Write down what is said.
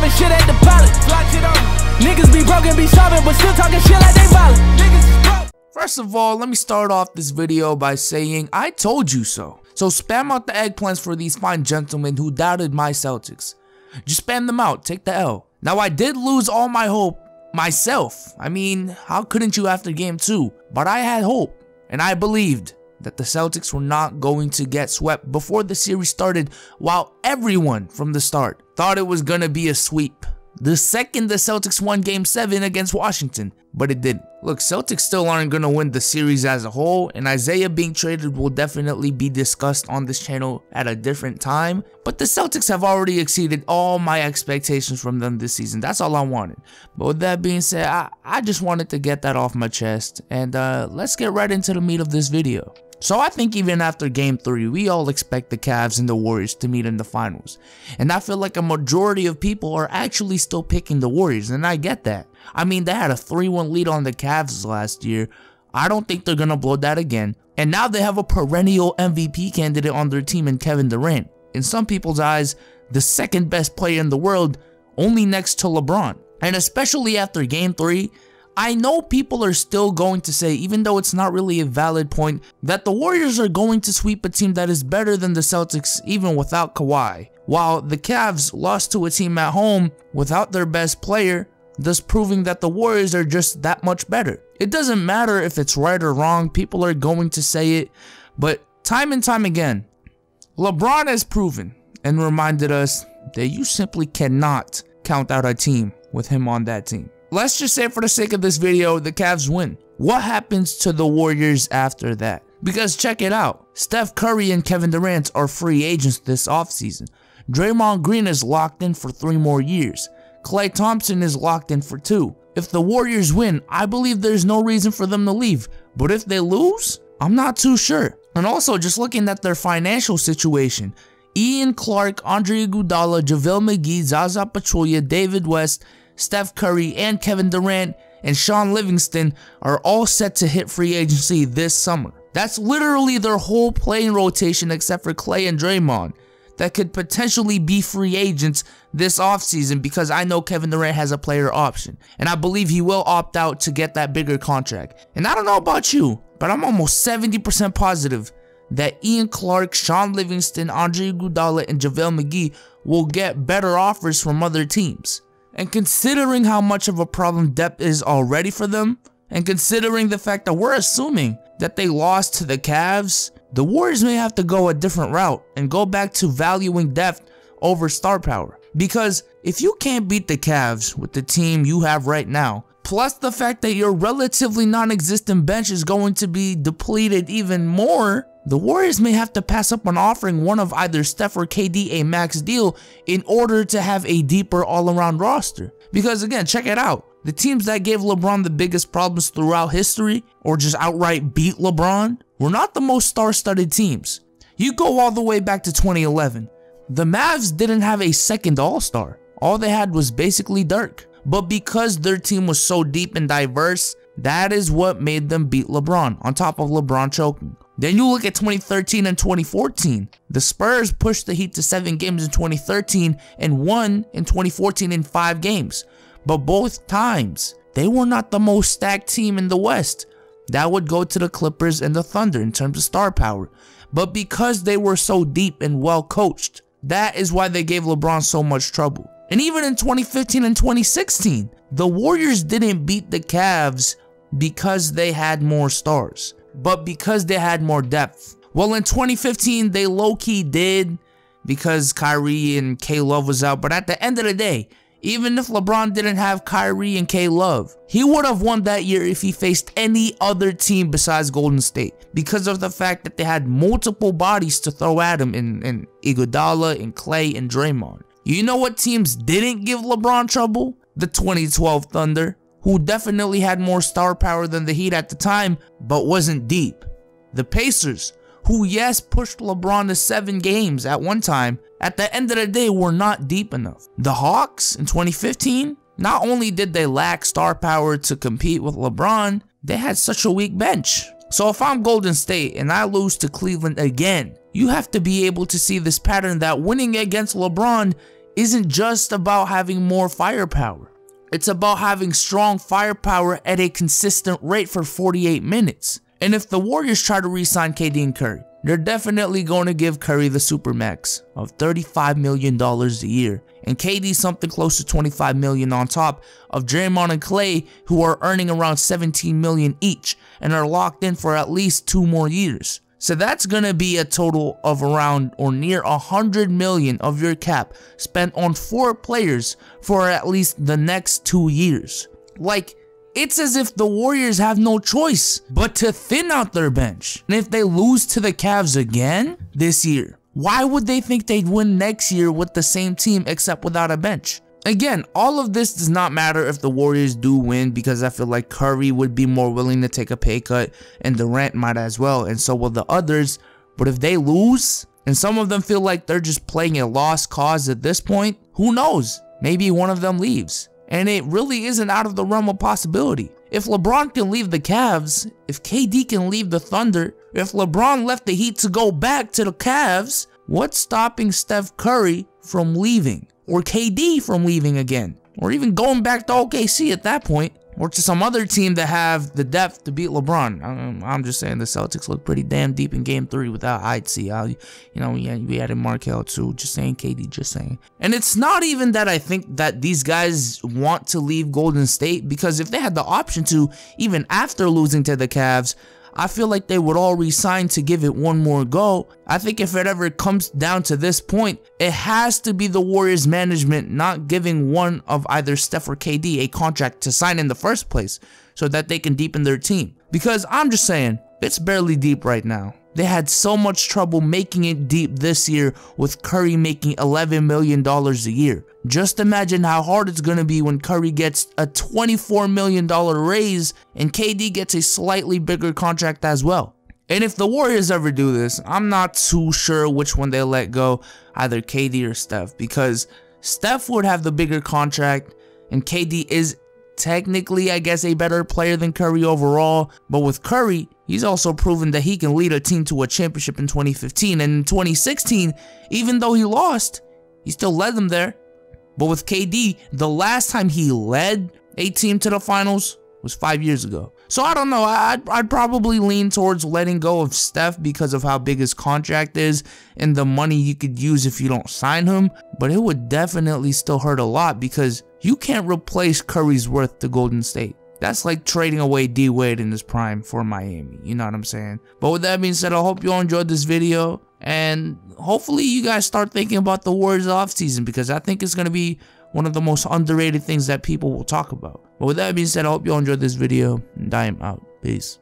dropping shit at the pilot. Niggas be broken, be sobbing, but still talking shit like they violent. Niggas is broke. First of all, let me start off this video by saying I told you so. So spam out the eggplants for these fine gentlemen who doubted my Celtics. Just spam them out, take the L. Now I did lose all my hope myself. I mean, how couldn't you after game 2? But I had hope, and I believed that the Celtics were not going to get swept before the series started, while everyone from the start thought it was gonna be a sweep. The second the Celtics won game 7 against Washington, but it didn't. Look, Celtics still aren't gonna win the series as a whole, and Isaiah being traded will definitely be discussed on this channel at a different time, but the Celtics have already exceeded all my expectations from them this season. That's all I wanted. But with that being said, I just wanted to get that off my chest, and let's get right into the meat of this video. So I think even after game 3, we all expect the Cavs and the Warriors to meet in the finals. And I feel like a majority of people are actually still picking the Warriors, and I get that. I mean, they had a 3-1 lead on the Cavs last year. I don't think they're gonna blow that again. And now they have a perennial MVP candidate on their team in Kevin Durant. In some people's eyes, the second best player in the world, only next to LeBron. And especially after game 3, I know people are still going to say, even though it's not really a valid point, that the Warriors are going to sweep a team that is better than the Celtics even without Kawhi, while the Cavs lost to a team at home without their best player, thus proving that the Warriors are just that much better. It doesn't matter if it's right or wrong, people are going to say it, but time and time again, LeBron has proven and reminded us that you simply cannot count out a team with him on that team. Let's just say for the sake of this video, the Cavs win. What happens to the Warriors after that? Because check it out. Steph Curry and Kevin Durant are free agents this offseason. Draymond Green is locked in for 3 more years. Klay Thompson is locked in for 2. If the Warriors win, I believe there's no reason for them to leave. But if they lose, I'm not too sure. And also, just looking at their financial situation, Ian Clark, Andre Iguodala, JaVale McGee, Zaza Pachulia, David West, Steph Curry, and Kevin Durant, and Sean Livingston are all set to hit free agency this summer. That's literally their whole playing rotation except for Klay and Draymond that could potentially be free agents this offseason, because I know Kevin Durant has a player option, and I believe he will opt out to get that bigger contract. And I don't know about you, but I'm almost 70% positive that Ian Clark, Sean Livingston, Andre Iguodala, and JaVale McGee will get better offers from other teams. And considering how much of a problem depth is already for them, and considering the fact that we're assuming that they lost to the Cavs, the Warriors may have to go a different route and go back to valuing depth over star power. Because if you can't beat the Cavs with the team you have right now, plus the fact that your relatively non-existent bench is going to be depleted even more, the Warriors may have to pass up on offering one of either Steph or KD a max deal in order to have a deeper all-around roster. Because again, check it out. The teams that gave LeBron the biggest problems throughout history, or just outright beat LeBron, were not the most star-studded teams. You go all the way back to 2011. The Mavs didn't have a second all-star. All they had was basically Dirk. But because their team was so deep and diverse, that is what made them beat LeBron, on top of LeBron choking. Then you look at 2013 and 2014. The Spurs pushed the Heat to 7 games in 2013 and won in 2014 in 5 games. But both times, they were not the most stacked team in the West. That would go to the Clippers and the Thunder in terms of star power. But because they were so deep and well coached, that is why they gave LeBron so much trouble. And even in 2015 and 2016, the Warriors didn't beat the Cavs because they had more stars, but because they had more depth. Well, in 2015, they low-key did because Kyrie and K-Love was out. But at the end of the day, even if LeBron didn't have Kyrie and K-Love, he would have won that year if he faced any other team besides Golden State, because of the fact that they had multiple bodies to throw at him in Iguodala and Klay and Draymond. You know what teams didn't give LeBron trouble? The 2012 Thunder, who definitely had more star power than the Heat at the time, but wasn't deep. The Pacers, who yes pushed LeBron to 7 games at one time, at the end of the day were not deep enough. The Hawks in 2015, not only did they lack star power to compete with LeBron, they had such a weak bench. So if I'm Golden State and I lose to Cleveland again, you have to be able to see this pattern that winning against LeBron isn't just about having more firepower. It's about having strong firepower at a consistent rate for 48 minutes. And if the Warriors try to re-sign KD and Curry, they're definitely going to give Curry the supermax of $35 million a year, and KD something close to $25 million on top of Draymond and Klay, who are earning around $17 million each and are locked in for at least 2 more years. So that's going to be a total of around or near $100 million of your cap spent on 4 players for at least the next 2 years. Like, it's as if the Warriors have no choice but to thin out their bench. And if they lose to the Cavs again this year, why would they think they'd win next year with the same team except without a bench? Again, all of this does not matter if the Warriors do win, because I feel like Curry would be more willing to take a pay cut and Durant might as well, and so will the others. But if they lose and some of them feel like they're just playing a lost cause at this point, who knows? Maybe one of them leaves. And it really isn't out of the realm of possibility. If LeBron can leave the Cavs, if KD can leave the Thunder, if LeBron left the Heat to go back to the Cavs, what's stopping Steph Curry from leaving? Or KD from leaving again? Or even going back to OKC at that point? Or to some other team that have the depth to beat LeBron. I'm just saying the Celtics look pretty damn deep in Game 3 without Heidsey. We added Markelle too. Just saying, KD, just saying. And it's not even that I think that these guys want to leave Golden State, because if they had the option to, even after losing to the Cavs, I feel like they would all resign to give it one more go. I think if it ever comes down to this point, it has to be the Warriors management not giving one of either Steph or KD a contract to sign in the first place so that they can deepen their team. Because I'm just saying, it's barely deep right now. They had so much trouble making it deep this year with Curry making $11 million a year. Just imagine how hard it's going to be when Curry gets a $24 million raise and KD gets a slightly bigger contract as well. And if the Warriors ever do this, I'm not too sure which one they let go, either KD or Steph, because Steph would have the bigger contract and KD is technically, I guess, a better player than Curry overall. But with Curry, he's also proven that he can lead a team to a championship in 2015. And in 2016, even though he lost, he still led them there. But with KD, the last time he led a team to the finals was 5 years ago. So I don't know, I'd probably lean towards letting go of Steph because of how big his contract is and the money you could use if you don't sign him. But it would definitely still hurt a lot because you can't replace Curry's worth to Golden State. That's like trading away D Wade in his prime for Miami, you know what I'm saying? But with that being said, I hope you all enjoyed this video, and hopefully you guys start thinking about the Warriors offseason, because I think it's going to be one of the most underrated things that people will talk about. But with that being said, I hope you all enjoyed this video, and I am out. Peace.